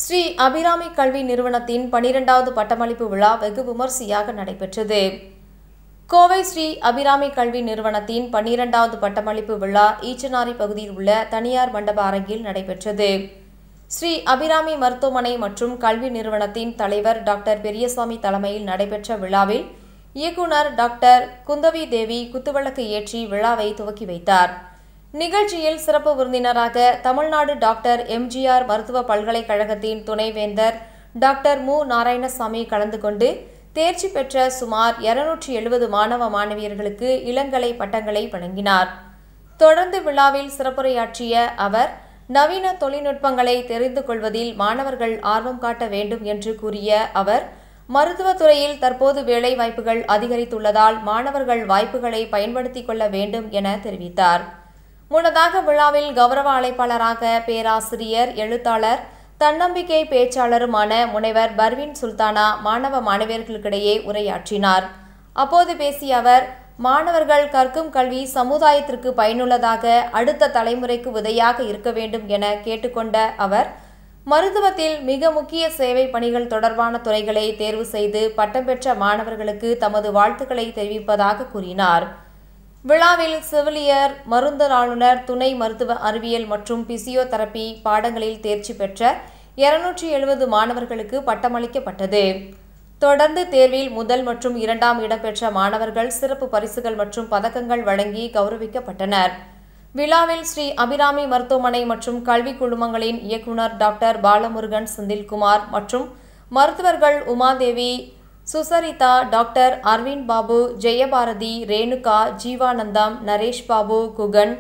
ஸ்ரீ அபிராமி கல்வி நிறுவனத்தின் 12வது பட்டமளிப்பு விழா வெகு விமர்சையாக நடைபெற்றது. கோவை ஸ்ரீ அபிராமி கல்வி நிறுவனத்தின் 12வது பட்டமளிப்பு விழா ஈச்சனாரி பகுதியில் உள்ள தனியார் மண்டப அரங்கில் நடைபெற்றது. ஸ்ரீ அபிராமி மருத்துவமனை மற்றும் கல்வி நிறுவனத்தின் தலைவர் டாக்டர் பெரியசாமி தலைமையில் நடைபெற்ற விழாவில் இயக்குனர் டாக்டர் குந்தவி தேவி குத்துவிளக்கு ஏற்றி விழாவை துவக்கி வைத்தார். நிகழ்ச்சியில் சிறப்பு விருந்தினராக தமிழ்நாடு டாக்டர் எம்ஜிஆர் மருத்துவ பல்கலைக்கழகத்தின் துணைவேந்தர் டாக்டர் மு. நாராயணசாமி கலந்து கொண்டு தேர்ச்சி பெற்ற சுமார் 270 மாணவ மாணவியர்களுக்கு இளங்கலை பட்டங்களை வழங்கினார். தொடர்ந்து விழாவில் சிறப்புரையாற்றிய அவர், நவீன தொழில்நுட்பங்களை தெரிந்து கொள்வதில் மாணவர்கள் ஆர்வம் காட்ட வேண்டும் என்று கூறிய அவர், மருத்துவத்துறையில் தற்போது வேலை வாய்ப்புகள் அதிகரித்துள்ளதால் மாணவர்கள் வாய்ப்புகளை பயன்படுத்திக் கொள்ள வேண்டும் என தெரிவித்தார். முன்னதாக விழாவில் கௌரவ அழைப்பாளராக பேராசிரியர், எழுத்தாளர், தன்னம்பிக்கை பேச்சாளருமான முனைவர் பர்வீன் சுல்தானா மாணவ மாணவியர்களுக்கிடையே உரையாற்றினார். அப்போது பேசிய அவர், மாணவர்கள் கற்கும் கல்வி சமுதாயத்திற்கு பயனுள்ளதாக அடுத்த தலைமுறைக்கு உதவியாக இருக்க வேண்டும் என கேட்டுக்கொண்ட அவர், மருத்துவத்தில் மிக முக்கிய சேவை பணிகள் தொடர்பான துறைகளை தேர்வு செய்து பட்டம் பெற்ற மாணவர்களுக்கு தமது வாழ்த்துக்களை தெரிவிப்பதாக கூறினார். விழாவில் செவிலியர், மருந்தாளுநர், துணை மருத்துவ அறிவியல் மற்றும் பிசியோதெரபி பாடங்களில் தேர்ச்சி பெற்ற 270 மாணவர்களுக்கு பட்டமளிக்கப்பட்டது. தொடர்ந்து தேர்வில் முதல் மற்றும் 2ஆம் இடம் பெற்ற மாணவர்கள் சிறப்பு பரிசுகள் மற்றும் பதக்கங்கள் வழங்கி கௌரவிக்கப்பட்டனர். விழாவில் ஸ்ரீ அபிராமி மருத்துவமனை மற்றும் கல்வி குழுமங்களின் இயக்குனர் டாக்டர் பாலமுருகன், செந்தில்குமார் மற்றும் மருத்துவர்கள் உமாதேவி, சுசரிதா, டாக்டர் அரவிந்த் பாபு, ஜெயபாரதி, ரேணுகா, ஜீவானந்தம், நரேஷ் பாபு, குகன்,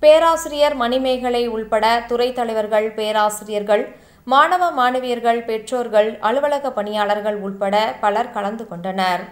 பேராசிரியர் மணிமேகலை உள்பட துறை தலைவர்கள், பேராசிரியர்கள், மாணவ மாணவியர்கள், பெற்றோர்கள், அலுவலக பணியாளர்கள் உள்பட பலர் கலந்து கொண்டனர்.